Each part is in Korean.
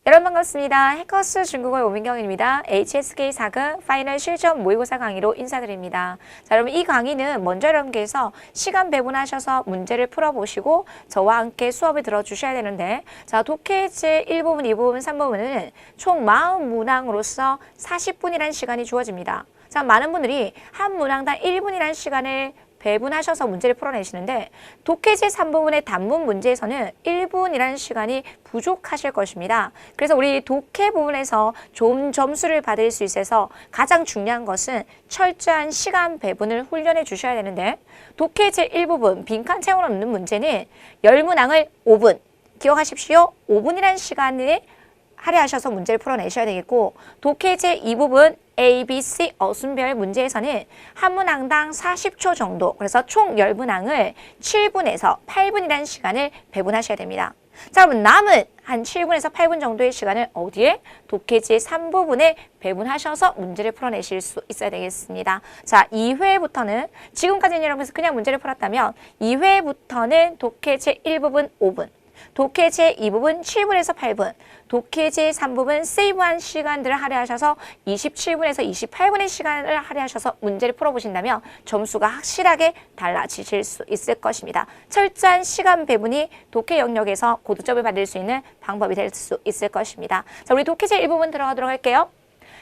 여러분 반갑습니다. 해커스 중국어의 오민경입니다. HSK 4급 파이널 실전 모의고사 강의로 인사드립니다. 자, 여러분 이 강의는 먼저 여러분께서 시간 배분하셔서 문제를 풀어보시고 저와 함께 수업을 들어주셔야 되는데, 자, 독해제 1부분, 2부분, 3부분은 총 40문항으로서 40분이라는 시간이 주어집니다. 자, 많은 분들이 한 문항당 1분이라는 시간을 배분하셔서 문제를 풀어내시는데, 독해제 3부분의 단문 문제에서는 1분이라는 시간이 부족하실 것입니다. 그래서 우리 독해 부분에서 좋은 점수를 받을 수 있어서 가장 중요한 것은 철저한 시간 배분을 훈련해 주셔야 되는데, 독해제 1부분 빈칸 채워 넣는 문제는 10문항을 5분, 기억하십시오. 5분이라는 시간을 할애하셔서 문제를 풀어내셔야 되겠고, 독해제 2부분 A, B, C 어순별 문제에서는 한 문항당 40초 정도, 그래서 총 10문항을 7분에서 8분이라는 시간을 배분하셔야 됩니다. 자, 여러분 남은 한 7분에서 8분 정도의 시간을 어디에? 독해제 3부분에 배분하셔서 문제를 풀어내실 수 있어야 되겠습니다. 자, 2회부터는 지금까지는 여러분께서 그냥 문제를 풀었다면 2회부터는 독해제 1부분 5분, 독해제 2부분 7분에서 8분, 독해제 3부분 세이브한 시간들을 할애하셔서 27분에서 28분의 시간을 할애하셔서 문제를 풀어보신다면 점수가 확실하게 달라지실 수 있을 것입니다. 철저한 시간 배분이 독해 영역에서 고득점을 받을 수 있는 방법이 될 수 있을 것입니다. 자, 우리 독해제 1부분 들어가도록 할게요.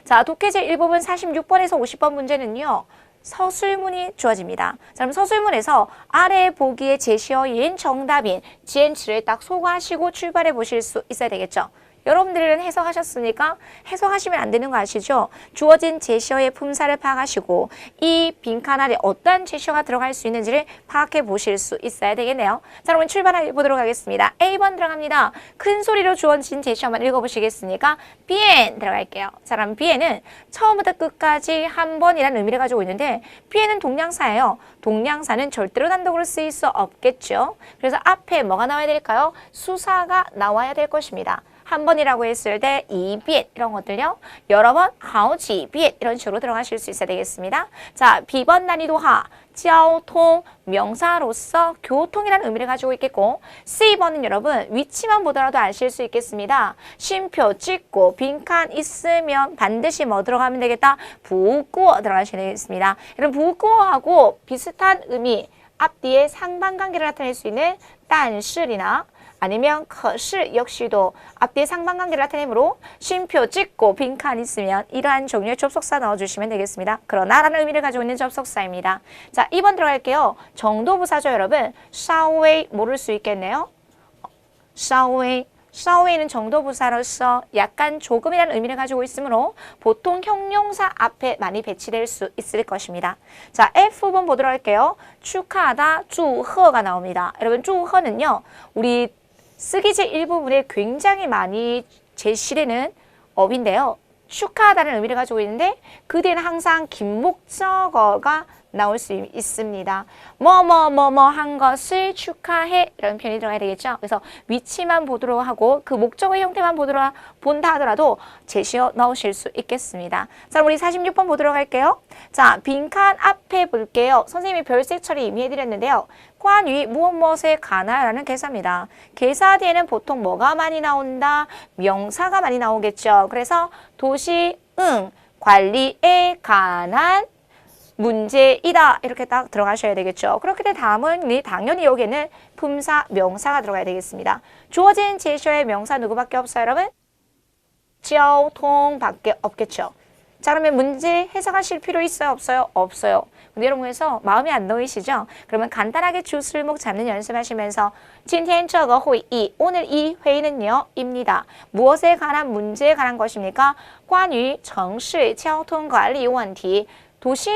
자, 독해제 1부분 46번에서 50번 문제는요, 서술문이 주어집니다. 자, 그럼 서술문에서 아래 보기의 제시어인 정답인 GN치를 딱 소거하시고 출발해 보실 수 있어야 되겠죠. 여러분들은 해석하셨으니까 해석하시면 안 되는 거 아시죠? 주어진 제시어의 품사를 파악하시고 이 빈칸 안에 어떤 제시어가 들어갈 수 있는지를 파악해 보실 수 있어야 되겠네요. 자, 그러면 출발해 보도록 하겠습니다. A번 들어갑니다. 큰 소리로 주어진 제시어만 읽어보시겠습니까? bien 들어갈게요. 자, 그럼 bien은 처음부터 끝까지 한 번이라는 의미를 가지고 있는데, bien은 동량사예요. 동량사는 절대로 단독으로 쓰일 수 없겠죠. 그래서 앞에 뭐가 나와야 될까요? 수사가 나와야 될 것입니다. 한 번이라고 했을 때 이비엔 이런 것들요, 여러 번 하오지비엔 이런 식으로 들어가실 수 있어야 되겠습니다. 자, B번 난이도하交통 명사로서 교통이라는 의미를 가지고 있겠고, C번은 여러분 위치만 보더라도 아실 수 있겠습니다. 쉼표 찍고 빈칸 있으면 반드시 뭐 들어가면 되겠다? 부구어 들어가셔야 되겠습니다. 여러분 부구어하고 비슷한 의미, 앞뒤에 상반관계를 나타낼 수 있는 但是이나 아니면 可是 역시도 앞뒤에 상반관계를 나타내므로 쉼표 찍고 빈칸 있으면 이러한 종류의 접속사 넣어주시면 되겠습니다. 그러나 라는 의미를 가지고 있는 접속사입니다. 자, 2번 들어갈게요. 정도부사죠, 여러분. 稍微 모를 수 있겠네요. 稍微. 稍微는 정도부사로서 약간 조금이라는 의미를 가지고 있으므로 보통 형용사 앞에 많이 배치될 수 있을 것입니다. 자, F번 보도록 할게요. 축하하다, 祝贺가 나옵니다. 여러분, 祝贺는요, 우리 쓰기제 일부분에 굉장히 많이 제시되는 어휘인데요. 축하하다는 의미를 가지고 있는데 그 뒤에는 항상 긴 목적어가 나올 수 있습니다. 뭐뭐뭐뭐 한 것을 축하해 이런 표현이 들어가야 되겠죠. 그래서 위치만 보도록 하고 그 목적어의 형태만 본다 하더라도 제시어 넣으실 수 있겠습니다. 자, 우리 46번 보도록 할게요. 자, 빈칸 앞에 볼게요. 선생님이 별색 처리 이미 해드렸는데요. 关于 무엇무엇에 관하여라는 개사입니다. 개사 뒤에는 보통 뭐가 많이 나온다? 명사가 많이 나오겠죠. 그래서 도시, 관리에 관한 문제이다 이렇게 딱 들어가셔야 되겠죠. 그렇게 된 다음은 당연히 여기에는 품사, 명사가 들어가야 되겠습니다. 주어진 제시어의 명사 누구밖에 없어요, 여러분? 交통 밖에 없겠죠. 자, 그러면 문제 해석하실 필요 있어요, 없어요? 없어요. 근데 여러분께서 마음에 안 놓이시죠? 그러면 간단하게 주술목 잡는 연습하시면서 今天这个会议, 오늘 이 회의는요, 입니다. 무엇에 관한 문제에 관한 것입니까? 关于城市交通管理问题, 도시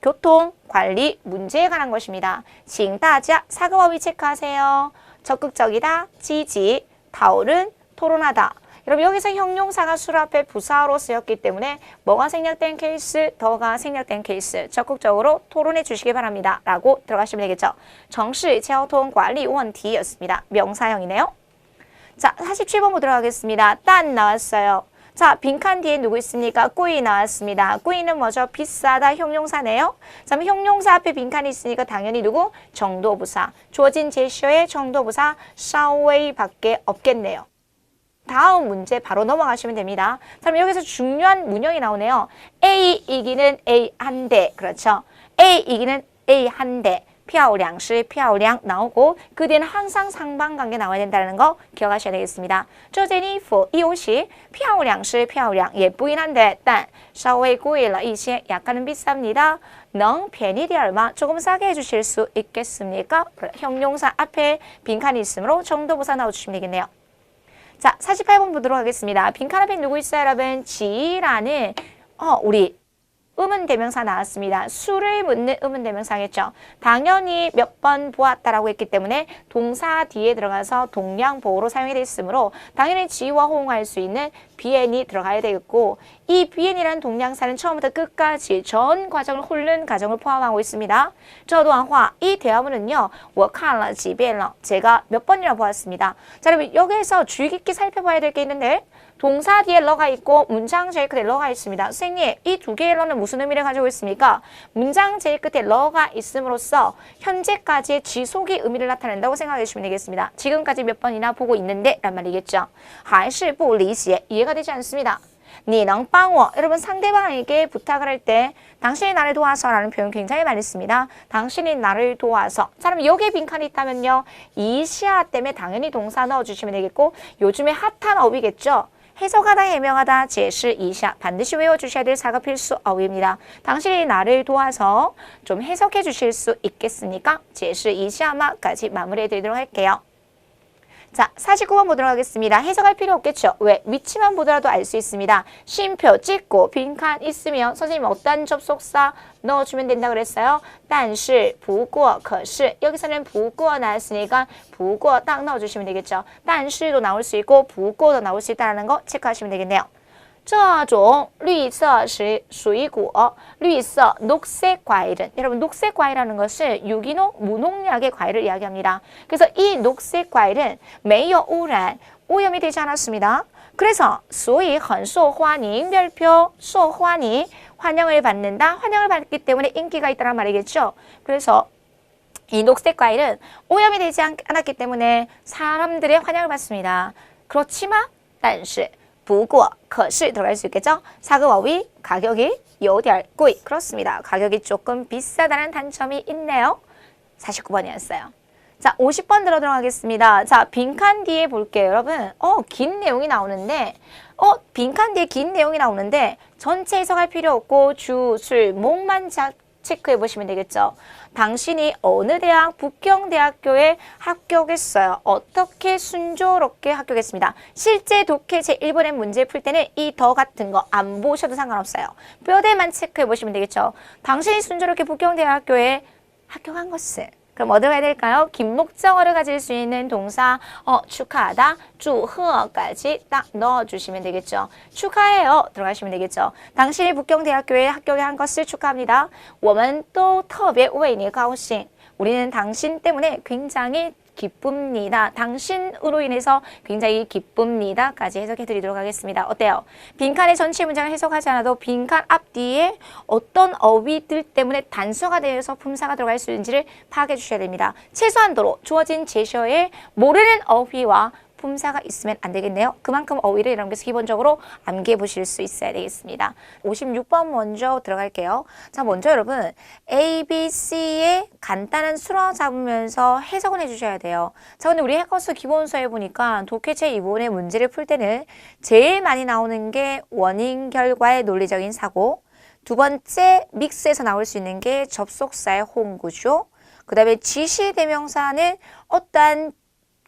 교통 관리 문제에 관한 것입니다. 请大家 사고법이 체크하세요. 적극적이다,积极, 타올은 토론하다. 여러분 여기서 형용사가 수로 앞에 부사로 쓰였기 때문에 뭐가 생략된 케이스, 더가 생략된 케이스, 적극적으로 토론해 주시기 바랍니다. 라고 들어가시면 되겠죠. 城市交通管理问题였습니다. 명사형이네요. 자, 47번 보도록 하겠습니다. 딴 나왔어요. 자, 빈칸 뒤에 누구 있습니까? 꾸이 나왔습니다. 꾸이는 뭐죠? 비싸다 형용사네요. 자, 그럼 형용사 앞에 빈칸이 있으니까 당연히 누구? 정도부사. 주어진 제시어의 정도부사 稍微밖에 없겠네요. 다음 문제 바로 넘어가시면 됩니다. 자, 그럼 여기서 중요한 문형이 나오네요. A 이기는 A 한 대. 그렇죠. A 이기는 A 한 대. 漂亮是漂亮 나오고 그 뒤에는 항상 상반관계 나와야 된다는 거 기억하셔야 되겠습니다. 这件衣服이 옷이 漂亮是漂亮 예쁘긴 한데 但稍微贵了一些 약간은 비쌉니다. 能便宜点吗? 조금 싸게 해주실 수 있겠습니까? 형용사 앞에 빈칸이 있으므로 정도부사 넣어주시면 되겠네요. 자, 48번 보도록 하겠습니다. 빈칸 앞에 누구 있어요, 여러분? 지라는 우리 의문대명사 나왔습니다. 수를 묻는 의문대명사겠죠. 당연히 몇 번 보았다라고 했기 때문에 동사 뒤에 들어가서 동량보호로 사용이 됐으므로 당연히 지와 호응할 수 있는 비엔이 들어가야 되겠고 이 비엔이라는 동량사는 처음부터 끝까지 전 과정을 훑는 과정을 포함하고 있습니다. 这段话, 이 대화문은요. 我看了几遍了. 제가 몇 번이나 보았습니다. 자, 여러분 여기에서 주의 깊게 살펴봐야 될 게 있는데 동사 뒤에 러가 있고 문장 제일 끝에 러가 있습니다. 선생님, 이 두 개의 러는 무슨 의미를 가지고 있습니까? 문장 제일 끝에 러가 있음으로써 현재까지의 지속의 의미를 나타낸다고 생각해 주시면 되겠습니다. 지금까지 몇 번이나 보고 있는데 란 말이겠죠. 还是不理解, 이해가 되지 않습니다. 你能帮我? 여러분 상대방에게 부탁을 할 때 당신이 나를 도와서 라는 표현 굉장히 많이 씁니다. 당신이 나를 도와서. 자, 그럼 여기에 빈칸이 있다면요. 이시아 때문에 당연히 동사 넣어주시면 되겠고 요즘에 핫한 어휘겠죠. 해석하다, 해명하다, 解释一下 반드시 외워주셔야 될 사과 필수 어휘입니다. 당신이 나를 도와서 좀 해석해 주실 수 있겠습니까? 解释一下까지 마무리해 드리도록 할게요. 자, 49번 보도록 하겠습니다. 해석할 필요 없겠죠? 왜? 위치만 보더라도 알 수 있습니다. 쉼표 찍고 빈칸 있으면 선생님 어떤 접속사 넣어주면 된다 그랬어요? 但是不过可是 여기서는 不过 나왔으니까 不过딱 넣어주시면 되겠죠? 但是도 나올 수 있고 不过도 나올 수 있다는 거 체크하시면 되겠네요. 这种绿色水果, 绿色, 녹색 과일은 여러분 녹색 과일이라는 것은 유기농, 무농약의 과일을 이야기합니다. 그래서 이 녹색 과일은 没有污染, 오염이 되지 않았습니다. 그래서 所以很受欢迎, 별표, 受欢迎, 환영을 받는다. 환영을 받기 때문에 인기가 있다는 말이겠죠. 그래서 이 녹색 과일은 오염이 되지 않았기 때문에 사람들의 환영을 받습니다. 그렇지만 但是不过, 可是 들어갈 수 있겠죠? 사그어휘 가격이 有点贵. 그렇습니다. 가격이 조금 비싸다는 단점이 있네요. 49번이었어요. 자, 50번 들어가도록 하겠습니다. 자, 빈칸 뒤에 볼게요, 여러분. 긴 내용이 나오는데, 빈칸 뒤에 긴 내용이 나오는데, 전체 해석할 필요 없고, 주, 술, 목만 체크해 보시면 되겠죠. 당신이 어느 대학, 북경대학교에 합격했어요. 어떻게 순조롭게 합격했습니다. 실제 독해 제1번의 문제 풀 때는 이 더 같은 거 안 보셔도 상관없어요. 뼈대만 체크해 보시면 되겠죠. 당신이 순조롭게 북경대학교에 합격한 것은 그럼 어디가 해야 될까요? 긴 목적어를 가질 수 있는 동사 축하하다, 祝贺까지 딱 넣어주시면 되겠죠. 축하해요 들어가시면 되겠죠. 당신이 북경대학교에 합격한 것을 축하합니다. 我们都特别为你高兴. 우리는 당신 때문에 굉장히 기쁩니다. 당신으로 인해서 굉장히 기쁩니다. 까지 해석해 드리도록 하겠습니다. 어때요? 빈칸의 전체 문장을 해석하지 않아도 빈칸 앞뒤에 어떤 어휘들 때문에 단서가 되어서 품사가 들어갈 수 있는지를 파악해 주셔야 됩니다. 최소한도로 주어진 제셔에 모르는 어휘와 품사가 있으면 안 되겠네요. 그만큼 어휘를 여러분께서 기본적으로 암기해 보실 수 있어야 되겠습니다. 56번 먼저 들어갈게요. 자, 먼저 여러분 A, B, C의 간단한 순어 잡으면서 해석을 해주셔야 돼요. 자, 근데 우리 해커스 기본서에 보니까 독해체 2번의 문제를 풀 때는 제일 많이 나오는 게 원인 결과의 논리적인 사고, 두 번째 믹스에서 나올 수 있는 게 접속사의 호응구조, 그 다음에 지시대명사는 어떠한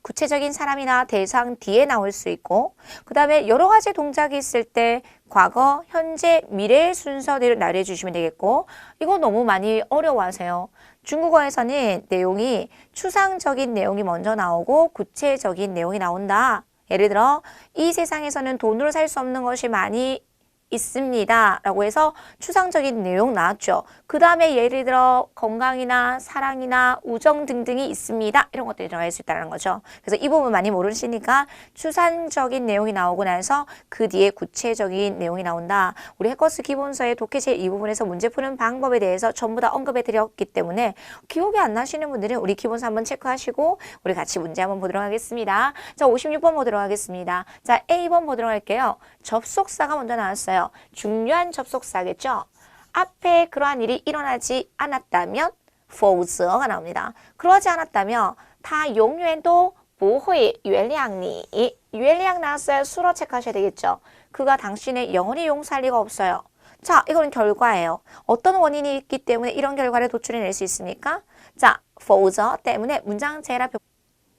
구체적인 사람이나 대상 뒤에 나올 수 있고 그 다음에 여러 가지 동작이 있을 때 과거, 현재, 미래의 순서대로 나열해 주시면 되겠고 이거 너무 많이 어려워하세요. 중국어에서는 내용이 추상적인 내용이 먼저 나오고 구체적인 내용이 나온다. 예를 들어 이 세상에서는 돈으로 살 수 없는 것이 많이 있습니다. 라고 해서 추상적인 내용 나왔죠. 그 다음에 예를 들어 건강이나 사랑이나 우정 등등이 있습니다. 이런 것들이 들어갈 수 있다는 거죠. 그래서 이 부분 많이 모르시니까 추상적인 내용이 나오고 나서 그 뒤에 구체적인 내용이 나온다. 우리 해커스 기본서의 독해제 이 부분에서 문제 푸는 방법에 대해서 전부 다 언급해 드렸기 때문에 기억이 안 나시는 분들은 우리 기본서 한번 체크하시고 우리 같이 문제 한번 보도록 하겠습니다. 자, 56번 보도록 하겠습니다. 자, A번 보도록 할게요. 접속사가 먼저 나왔어요. 중요한 접속사겠죠. 앞에 그러한 일이 일어나지 않았다면 否则가 나옵니다. 그러지 않았다면 他永远都不会原谅你. 原谅나왔어요. 수로 체크하셔야 되겠죠. 그가 당신의 영원히 용서할 리가 없어요. 자, 이건 결과예요. 어떤 원인이 있기 때문에 이런 결과를 도출해낼 수 있습니까? 자, 否则 때문에 문장 제일 앞에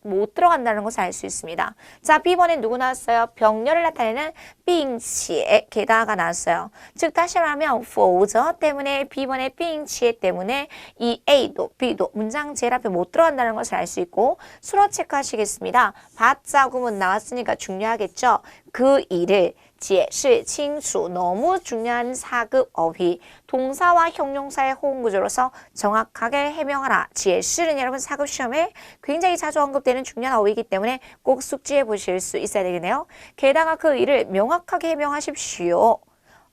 못 들어간다는 것을 알 수 있습니다. 자, B번에 누구 나왔어요? 병렬을 나타내는 并且 게다가 나왔어요. 즉 다시 말하면 否则 때문에 B번의 并且 때문에 이 A도 B도 문장 제일 앞에 못 들어간다는 것을 알 수 있고 수로 체크하시겠습니다. 받자 구문 나왔으니까 중요하겠죠. 그 일을 解释清楚 너무 중요한 4급 어휘 동사와 형용사의 호응 구조로서 정확하게 해명하라. 解释는 여러분 4급 시험에 굉장히 자주 언급되는 중요한 어휘이기 때문에 꼭 숙지해 보실 수 있어야 되겠네요. 게다가 그 일을 명확하게 해명하십시오.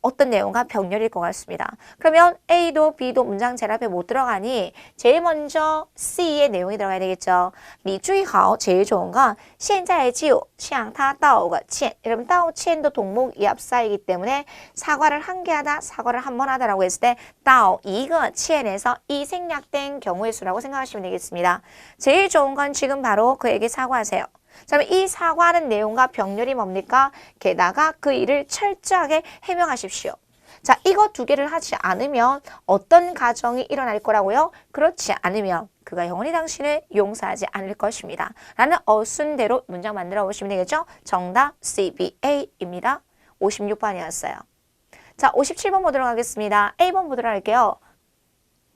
어떤 내용과 병렬일 것 같습니다. 그러면 A도 B도 문장 제일 앞에 못 들어가니 제일 먼저 C의 내용이 들어가야 되겠죠. 你最好 제일 좋은 건 现在就向他道个歉. 여러분 道歉도 동목이 앞사이기 때문에 사과를 한 개 하다, 사과를 한 번 하다라고 했을 때 道一个歉에서 이 생략된 경우의 수라고 생각하시면 되겠습니다. 제일 좋은 건 지금 바로 그에게 사과하세요. 그러면 이 사과하는 내용과 병렬이 뭡니까? 게다가 그 일을 철저하게 해명하십시오. 자, 이거 두 개를 하지 않으면 어떤 가정이 일어날 거라고요? 그렇지 않으면 그가 영원히 당신을 용서하지 않을 것입니다. 라는 어순대로 문장 만들어 보시면 되겠죠? 정답 CBA입니다. 56번이었어요. 자, 57번 보도록 하겠습니다. A번 보도록 할게요.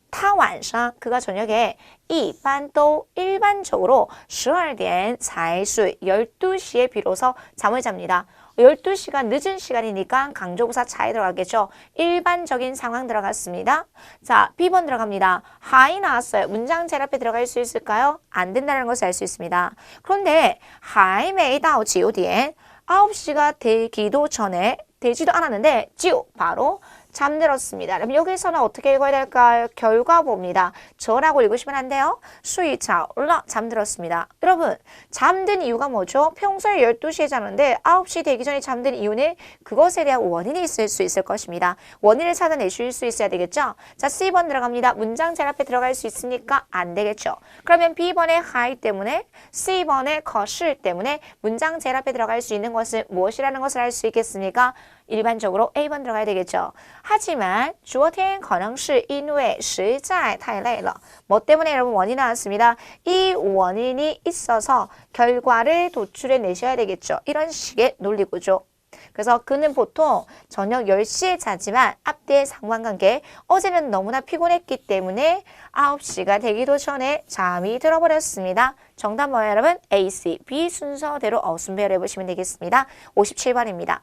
他晚上 그가 저녁에 一般都 일반적으로 12点才睡 12시에 비로소 잠을 잡니다. 12시가 늦은 시간이니까 강조부사 차에 들어가겠죠. 일반적인 상황 들어갔습니다. 자, B번 들어갑니다. 하이 나왔어요. 문장 제일 앞에 들어갈 수 있을까요? 안 된다는 것을 알 수 있습니다. 그런데 还没到9点 9시가 되기도 전에 되지도 않았는데 9 바로 잠들었습니다. 그럼 여기서는 어떻게 읽어야 될까요? 결과보입니다. 저라고 읽으시면 안 돼요. 睡着了 잠들었습니다. 여러분 잠든 이유가 뭐죠? 평소에 12시에 자는데 9시 되기 전에 잠든 이유는 그것에 대한 원인이 있을 수 있을 것입니다. 원인을 찾아내실 수 있어야 되겠죠? 자, C번 들어갑니다. 문장 제일 앞에 들어갈 수 있으니까 안 되겠죠. 그러면 B번의 하이 때문에 C번의 거실 때문에 문장 제일 앞에 들어갈 수 있는 것은 무엇이라는 것을 알 수 있겠습니까? 일반적으로 A번 들어가야 되겠죠. 하지만 昨天可能是因为实在太累了. 뭐 때문에 여러분 원인이 나왔습니다. 이 원인이 있어서 결과를 도출해 내셔야 되겠죠. 이런 식의 논리구조. 그래서 그는 보통 저녁 10시에 자지만 앞뒤의 상관관계 어제는 너무나 피곤했기 때문에 9시가 되기도 전에 잠이 들어버렸습니다. 정답 뭐예요 여러분? A, C, B 순서대로 어순배열 해보시면 되겠습니다. 57번입니다.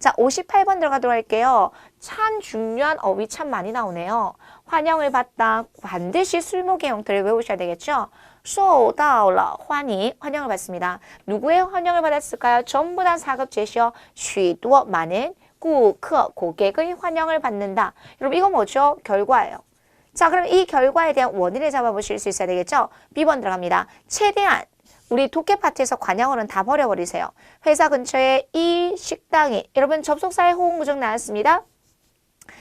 자, 58번 들어가도록 할게요. 참 중요한 어휘 참 많이 나오네요. 환영을 받다 반드시 술목의 형태를 외우셔야 되겠죠. 受到了欢迎 환영을 받습니다. 누구의 환영을 받았을까요? 전부 다 4급 제시어 许多 많은 顾客 고객의 환영을 받는다. 여러분 이거 뭐죠? 결과예요. 자, 그럼 이 결과에 대한 원인을 잡아보실 수 있어야 되겠죠. B번 들어갑니다. 최대한 우리 독해 파트에서 관형어는 다 버려버리세요. 회사 근처에 이 식당이 여러분 접속사의 호응 구정 나왔습니다.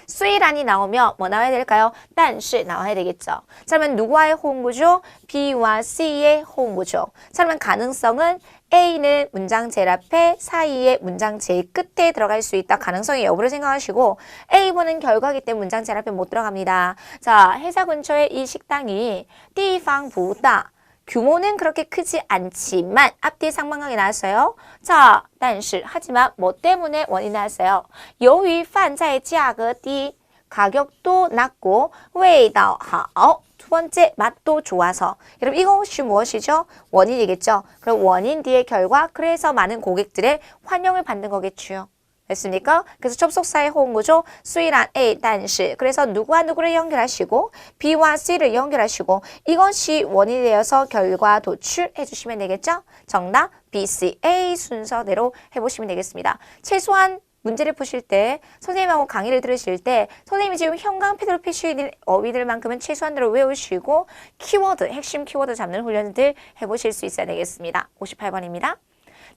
수이란이 나오면 뭐 나와야 될까요? 但是 나와야 되겠죠. 자, 그러면 누구와의 호응 구조? B와 C의 호응 구조. 자, 그러면 가능성은 A는 문장 제일 앞에 사이에 문장 제일 끝에 들어갈 수 있다. 가능성의 여부를 생각하시고 A번은 결과이기 때문에 문장 제일 앞에 못 들어갑니다. 자, 회사 근처에 이 식당이 地方不大 규모는 그렇게 크지 않지만 앞뒤 상관관계 나왔어요. 자, 但是 하지만 뭐 때문에 원인이 나왔어요. 由于饭菜价格低 가격도 낮고 味道好 두 번째 맛도 좋아서 여러분 이것이 무엇이죠? 원인이겠죠. 그럼 원인 뒤의 결과 그래서 많은 고객들의 환영을 받는 거겠죠. 됐습니까? 그래서 접속사의 호응구조 虽然 A 但是 그래서 누구와 누구를 연결하시고 B와 C를 연결하시고 이것이 원인이 되어서 결과 도출해 주시면 되겠죠? 정답 B, C, A 순서대로 해보시면 되겠습니다. 최소한 문제를 푸실 때 선생님하고 강의를 들으실 때 선생님이 지금 형광펜으로 표시해드린 어휘들만큼은 최소한대로 외우시고 키워드, 핵심 키워드 잡는 훈련들 해보실 수 있어야 되겠습니다. 58번입니다.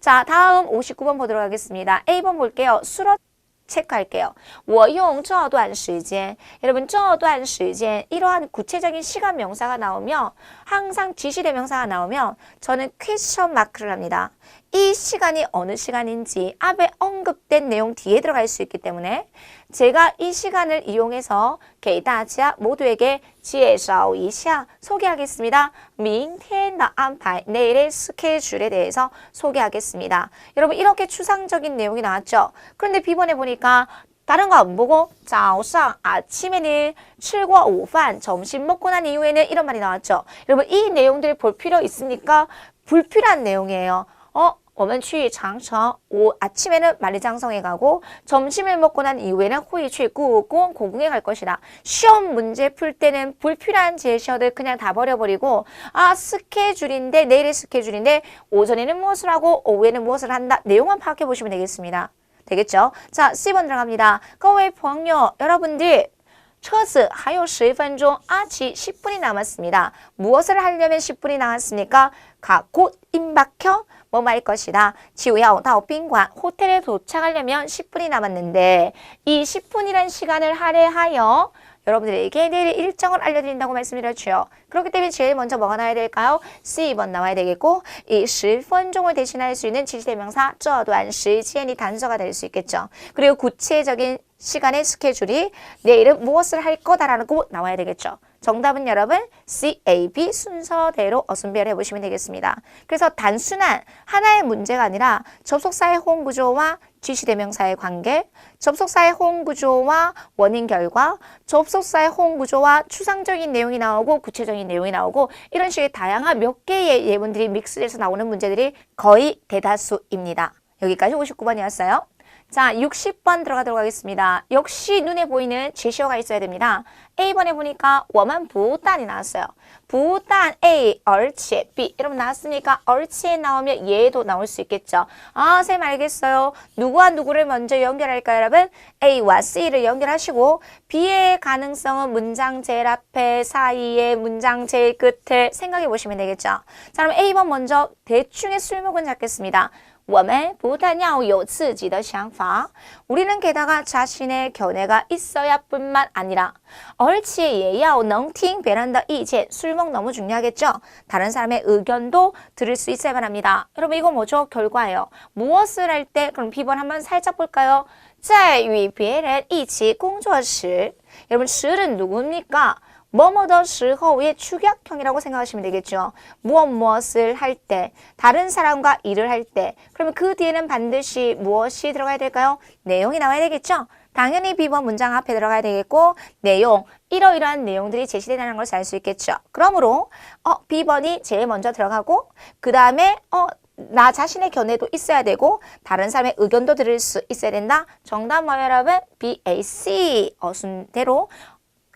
자, 다음 59번 보도록 하겠습니다. A번 볼게요. 수로 체크할게요. 我用这段时间 여러분 这段时间 이러한 구체적인 시간 명사가 나오면 항상 지시대명사가 나오면 저는 퀘스천 마크를 합니다. 이 시간이 어느 시간인지 앞에 언급된 내용 뒤에 들어갈 수 있기 때문에 제가 이 시간을 이용해서 给大家 모두에게 介绍一下 소개하겠습니다. 明天的安排 내일의 스케줄에 대해서 소개하겠습니다. 여러분 이렇게 추상적인 내용이 나왔죠. 그런데 B번에 보니까 다른 거 안 보고 早上 아침에는 吃过午饭 점심 먹고 난 이후에는 이런 말이 나왔죠. 여러분 이 내용들 볼 필요 있습니까? 불필요한 내용이에요. 我们去长城 아침에는 만리장성에 가고 점심을 먹고 난 이후에는 호이취 꾸고 고궁에 갈 것이다. 시험 문제 풀 때는 불필요한 제시어들 그냥 다 버려버리고 스케줄인데 내일의 스케줄인데 오전에는 무엇을 하고 오후에는 무엇을 한다. 내용만 파악해 보시면 되겠습니다. 되겠죠? 자, C번 들어갑니다. 各位朋友 여러분들 车子还有10分钟 아직 10분이 남았습니다. 무엇을 하려면 10분이 남았습니까? 곧 임박혀 뭐 말 것이다. 就要到宾馆 호텔에 도착하려면 10분이 남았는데 이 10분이란 시간을 할애하여 여러분들에게 내일 일정을 알려드린다고 말씀드렸죠. 그렇기 때문에 제일 먼저 뭐가 나와야 될까요? C번 나와야 되겠고 이 10분종을 대신할 수 있는 지시대명사 这段时间이 단서가 될 수 있겠죠. 그리고 구체적인 시간의 스케줄이 내일은 무엇을 할 거다라는 거 나와야 되겠죠. 정답은 여러분 C, A, B 순서대로 어순배열 해보시면 되겠습니다. 그래서 단순한 하나의 문제가 아니라 접속사의 호응구조와 지시대명사의 관계, 접속사의 호응구조와 원인 결과, 접속사의 호응구조와 추상적인 내용이 나오고 구체적인 내용이 나오고 이런 식의 다양한 몇 개의 예문들이 믹스돼서 나오는 문제들이 거의 대다수입니다. 여기까지 59번이었어요. 자, 60번 들어가도록 하겠습니다. 역시 눈에 보이는 제시어가 있어야 됩니다. A번에 보니까 我们不但이 나왔어요. 不但 A, 而且 B. 여러분 나왔습니까? 而且 나오면 얘도 나올 수 있겠죠. 쌤 알겠어요. 누구와 누구를 먼저 연결할까요, 여러분? A와 C를 연결하시고 B의 가능성은 문장 제일 앞에, 사이에, 문장 제일 끝에 생각해 보시면 되겠죠. 자, 그럼 A번 먼저 대충의 술목은 잡겠습니다. 我们不但要有自己的想法 우리는 게다가 자신의 견해가 있어야 뿐만 아니라 而且也要能听别人的意见 술목 너무 중요하겠죠? 다른 사람의 의견도 들을 수 있어야만 합니다. 여러분 이거 뭐죠? 결과예요. 무엇을 할 때 그럼 B번 한번 살짝 볼까요? 在与别人一起工作时 여러분 时는 누굽니까? 뭐뭐더 시호의 축약형이라고 생각하시면 되겠죠. 무엇을 할 때, 다른 사람과 일을 할 때, 그러면 그 뒤에는 반드시 무엇이 들어가야 될까요? 내용이 나와야 되겠죠. 당연히 B번 문장 앞에 들어가야 되겠고 내용, 이러이러한 내용들이 제시된다는 걸 알 수 있겠죠. 그러므로 B번이 제일 먼저 들어가고 그 다음에 나 자신의 견해도 있어야 되고 다른 사람의 의견도 들을 수 있어야 된다. 정답 뭐예요, 여러분? B, A, C 어순대로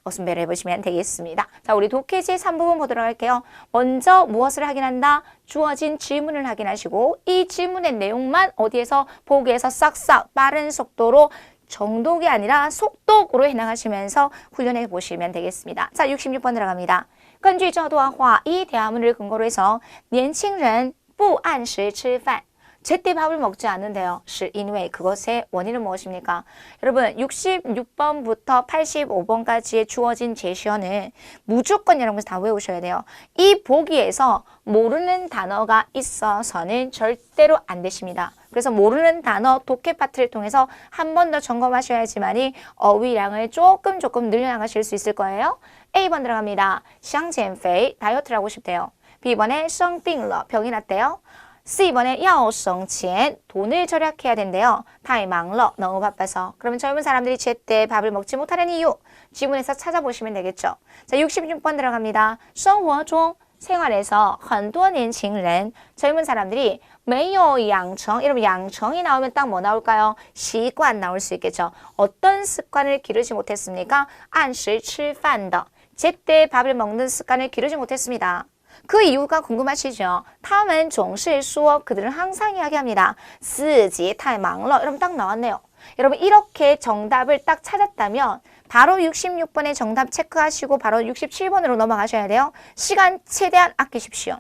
어순배를 해보시면 되겠습니다. 자, 우리 독해지 3부분 보도록 할게요. 먼저 무엇을 확인한다? 주어진 질문을 확인하시고 이 질문의 내용만 어디에서 보기에서 싹싹 빠른 속도로 정독이 아니라 속독으로 해나가시면서 훈련해 보시면 되겠습니다. 자, 66번 들어갑니다. 根据这段话, 이 대화문을 근거로 해서 年轻人不按时吃饭 제때 밥을 먹지 않는데요. 是因为 그것의 원인은 무엇입니까? 여러분 66번부터 85번까지의 주어진 제시어는 무조건 여러분들 다 외우셔야 돼요. 이 보기에서 모르는 단어가 있어서는 절대로 안 되십니다. 그래서 모르는 단어 독해 파트를 통해서 한 번 더 점검하셔야지만이 어휘량을 조금 늘려나가실 수 있을 거예요. A번 들어갑니다. 想减肥 다이어트를 하고 싶대요. B번에 生病了 병이 났대요. C번에 要省钱 돈을 절약해야 된대요. 太忙了 너무 바빠서. 그러면 젊은 사람들이 제때 밥을 먹지 못하는 이유 지문에서 찾아보시면 되겠죠. 자, 66번 들어갑니다. 生活中 생활에서 很多年轻人 젊은 사람들이 没有养成 여러분 양청이 나오면 딱 뭐 나올까요? 습관 나올 수 있겠죠. 어떤 습관을 기르지 못했습니까? 按时吃饭的 제때 밥을 먹는 습관을 기르지 못했습니다. 그 이유가 궁금하시죠? 他们总是说 그들은 항상 이야기합니다. 自己太忙了 여러분 딱 나왔네요. 여러분 이렇게 정답을 딱 찾았다면 바로 66번의 정답 체크하시고 바로 67번으로 넘어가셔야 돼요. 시간 최대한 아끼십시오.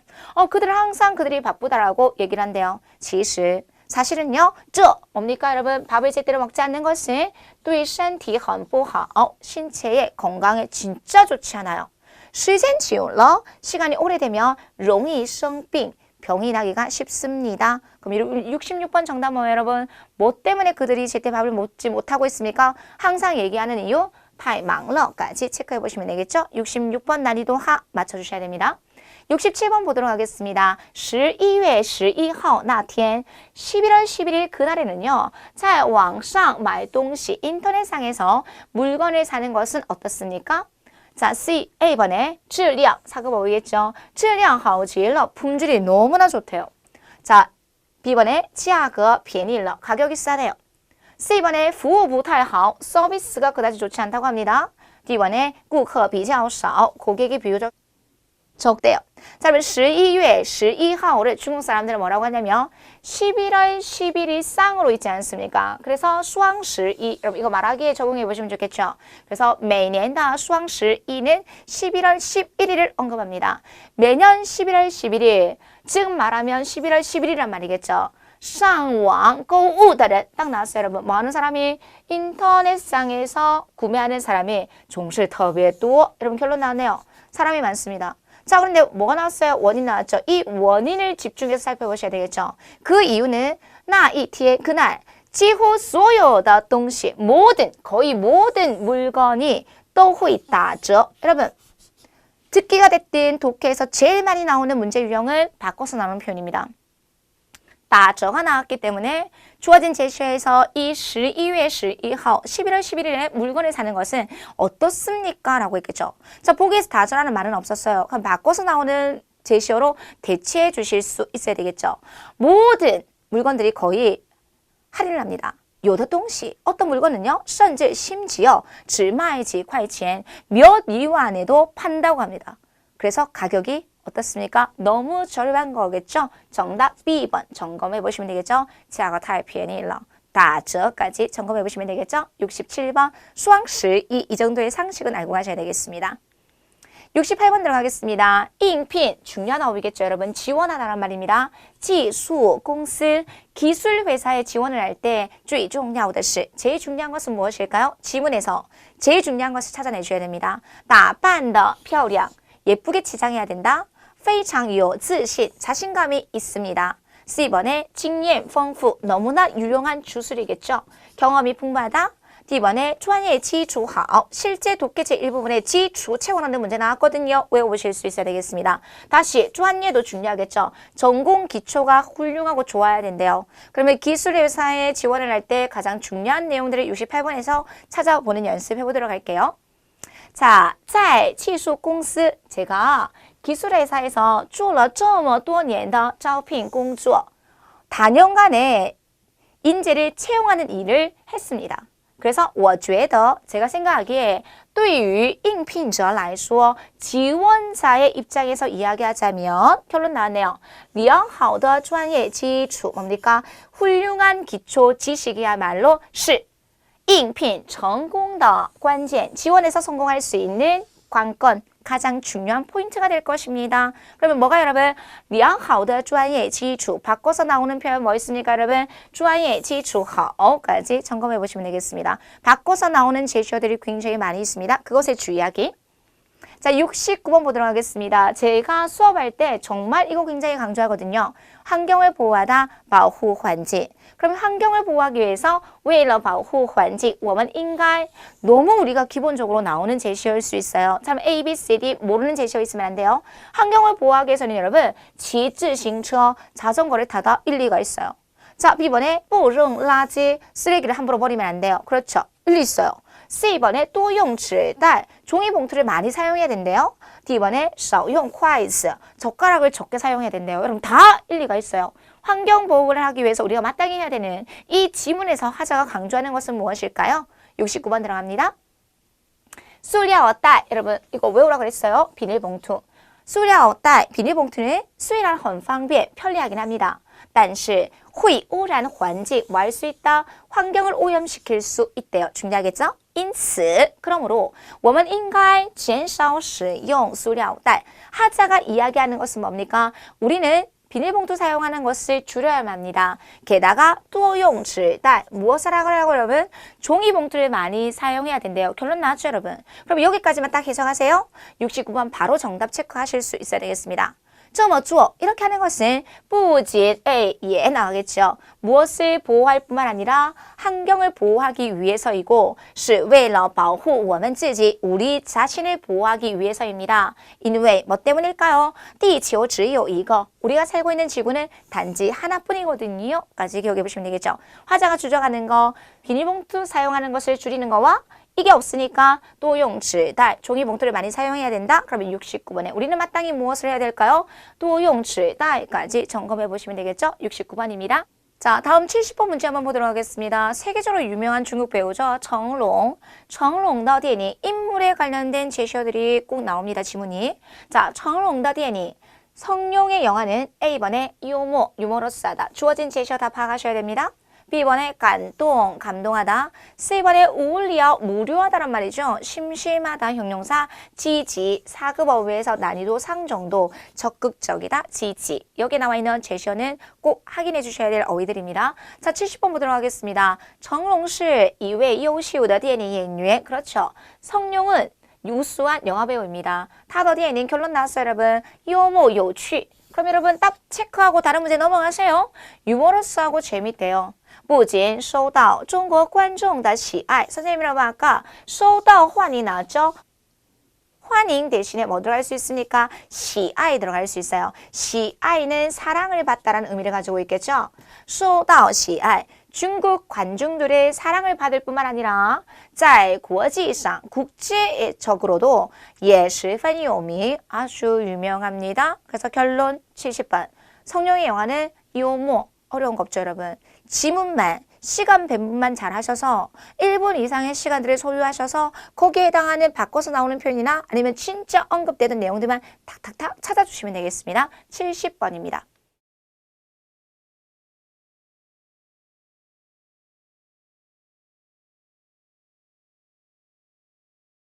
그들은 항상 그들이 바쁘다라고 얘기를 한대요. 其实 사실은요. 这 뭡니까 여러분? 밥을 제대로 먹지 않는 것은 对身体很不好 신체에 건강에 진짜 좋지 않아요. 时间久了 시간이 오래되면 容易生病 병이 나기가 쉽습니다. 그럼 66번 정답 뭐예요 여러분? 뭐 때문에 그들이 제때 밥을 먹지 못하고 있습니까? 항상 얘기하는 이유 太忙了까지 체크해 보시면 되겠죠? 66번 난이도 하 맞춰주셔야 됩니다. 67번 보도록 하겠습니다. 11월 11일 那天 11월 11일 그날에는요. 在网上买东西 인터넷상에서 물건을 사는 것은 어떻습니까? 자, C, A번에 质量 사급 어휘겠죠. 质量好极了 품질이 너무나 좋대요. 자, B번에 价格便宜了 가격이 싸대요. C번에 服务不太好 서비스가 그다지 좋지 않다고 합니다. D번에 顾客比较少 고객이 비교적 적대요. 자, 그러면 11월 11일을 중국 사람들은 뭐라고 하냐면 11월 11일 쌍으로 있지 않습니까? 그래서 수왕11 여러분 이거 말하기에 적용해 보시면 좋겠죠. 그래서 매년 수왕11는 11월 11일을 언급합니다. 매년 11월 11일 즉 말하면 11월 11일이란 말이겠죠. 上网购物的人 딱 나왔어요 여러분. 뭐 하는 사람이 인터넷상에서 구매하는 사람이 总是特别多 여러분 결론 나왔네요. 사람이 많습니다. 자, 그런데 뭐가 나왔어요? 원인 나왔죠. 이 원인을 집중해서 살펴보셔야 되겠죠. 그 이유는 那一天 그날 几乎所有的东西 모든 거의 모든 물건이 都会打折 여러분 듣기가 됐든 독해에서 제일 많이 나오는 문제 유형은 바꿔서 나오는 표현입니다. 打折가 나왔기 때문에 주어진 제시어에서 이 11월 11일 11월 11일에 물건을 사는 것은 어떻습니까? 라고 했겠죠. 자, 보기에서 다저라는 말은 없었어요. 그럼 바꿔서 나오는 제시어로 대체해 주실 수 있어야 되겠죠. 모든 물건들이 거의 할인을 합니다. 有的东西 어떤 물건은요. 甚至 심지어 只卖几块钱 몇 위안에도 판다고 합니다. 그래서 가격이 어떻습니까? 너무 저렴한 거겠죠? 정답 B번 점검해 보시면 되겠죠? 价格太便宜了 打折까지 점검해 보시면 되겠죠? 67번 수왕12 이 정도의 상식은 알고 가셔야 되겠습니다. 68번 들어가겠습니다. 인핀 중요한 어휘겠죠 여러분. 지원하다란 말입니다. 技术公司 기술 회사에 지원을 할 때 最重要的是 제일 중요한 것은 무엇일까요? 지문에서 제일 중요한 것을 찾아내셔야 됩니다. 打扮的漂亮 예쁘게 치장해야 된다. 非常有自信 자신감이 있습니다. C번에 经验丰富 너무나 유용한 주술이겠죠. 경험이 풍부하다. D번에 专业基础好 실제 독해체 일부분에 기초 채워넣는 문제 나왔거든요. 외워보실 수 있어야 되겠습니다. 다시 专业도 중요하겠죠. 전공 기초가 훌륭하고 좋아야 된대요. 그러면 기술회사에 지원을 할 때 가장 중요한 내용들을 68번에서 찾아보는 연습 해보도록 할게요. 자, 在技术公司 제가 기술회사에서 做了这么多年的招聘工作 다년간의 인재를 채용하는 일을 했습니다. 그래서 我觉得 제가 생각하기에 对于应聘者来说 지원자의 입장에서 이야기하자면 결론 나왔네요. 良好的专业基础 뭡니까? 훌륭한 기초 지식이야말로 是应聘成功的关键 지원에서 성공할 수 있는 관건 가장 중요한 포인트가 될 것입니다. 그러면 뭐가 여러분? 良好的专业基础 바꿔서 나오는 표현 뭐 있습니까 여러분? 专业基础好까지 점검해 보시면 되겠습니다. 바꿔서 나오는 제시어들이 굉장히 많이 있습니다. 그것에 주의하기. 자, 69번 보도록 하겠습니다. 제가 수업할 때 정말 이거 굉장히 강조하거든요. 환경을 보호하다, 保护环境. 그러면 환경을 보호하기 위해서 为了保护环境我们应该 너무 우리가 기본적으로 나오는 제시어일 수 있어요. 참 A, B, C, D 모르는 제시어 있으면 안 돼요. 환경을 보호하기 위해서는 여러분 骑自行车 자전거를 타다 일리가 있어요. 자, B번에 不扔垃圾 쓰레기를 함부로 버리면 안 돼요. 그렇죠. 일리 있어요. C번에 多用纸袋 종이 봉투를 많이 사용해야 된대요. D번에 少用筷子 젓가락을 적게 사용해야 된대요. 여러분 다 일리가 있어요. 환경 보호를 하기 위해서 우리가 마땅히 해야 되는 이 지문에서 하자가 강조하는 것은 무엇일까요? 69번 들어갑니다. 塑料袋 여러분 이거 외우라 그랬어요. 비닐봉투. 塑料袋 비닐봉투는 虽然很方便 편리하긴 합니다. 但是会污染环境 뭐 할 수 있다? 환경을 오염시킬 수 있대요. 중요하겠죠? 因此 그러므로 我们应该减少使用塑料袋 하자가 이야기하는 것은 뭡니까? 우리는 비닐봉투 사용하는 것을 줄여야만 합니다. 게다가 多用纸袋 무엇을 하라고 여러분? 종이봉투를 많이 사용해야 된대요. 결론 나왔죠 여러분? 그럼 여기까지만 딱 해석하세요. 69번 바로 정답 체크하실 수 있어야 되겠습니다. 这么做 이렇게 하는 것은 不仅 예 나가겠죠. 무엇을 보호할 뿐만 아니라 환경을 보호하기 위해서이고 是为了保护我们自己 우리 자신을 보호하기 위해서입니다. 因为 뭐 때문일까요? 地球只有一个 우리가 살고 있는 지구는 단지 하나뿐이거든요. 까지 기억해 보시면 되겠죠. 화자가 주장하는 거 비닐봉투 사용하는 것을 줄이는 거와 이게 없으니까 多用纸袋 종이봉투를 많이 사용해야 된다. 그러면 69번에 우리는 마땅히 무엇을 해야 될까요? 多用纸袋 까지 점검해 보시면 되겠죠? 69번입니다. 자, 다음 70번 문제 한번 보도록 하겠습니다. 세계적으로 유명한 중국 배우죠. 정롱. 정롱더电影 인물에 관련된 제시어들이 꼭 나옵니다. 지문이. 자, 정롱더 电影 성룡의 영화는 A번에 유머러스하다. 주어진 제시어 다 파악하셔야 됩니다. B번에 감동, 감동하다. C번에 우울리어, 무료하다란 말이죠. 심심하다 형용사, 지지, 사급어휘에서 난이도 상정도, 적극적이다, 지지. 여기 나와 있는 제시어는 꼭 확인해 주셔야 될 어휘들입니다. 자, 70번 보도록 하겠습니다. 정롱시 이외优秀的 电影演员. 그렇죠. 성룡은 유수한 영화배우입니다. 타더电影 결론 나왔어요, 여러분.幽默有趣. 그럼 여러분 딱 체크하고 다른 문제 넘어가세요. 유머러스하고 재밌대요. 不仅受到中国观众的喜爱 선생님이라고 아까 受到欢迎 나왔죠? 환영 대신에 뭐 들어갈 수 있습니까? 시아이 들어갈 수 있어요. 시아이는 사랑을 받다라는 의미를 가지고 있겠죠? 受到喜爱 중국 관중들의 사랑을 받을 뿐만 아니라 在国际上 국제적으로도 也十分有名 아주 유명합니다. 그래서 결론 70번 성룡의 영화는 요모 어려운 거 없죠 여러분. 지문만 시간 배분만 잘 하셔서 1분 이상의 시간들을 소유하셔서 거기에 해당하는 바꿔서 나오는 표현이나 아니면 진짜 언급되던 내용들만 탁탁탁 찾아주시면 되겠습니다. 70번입니다.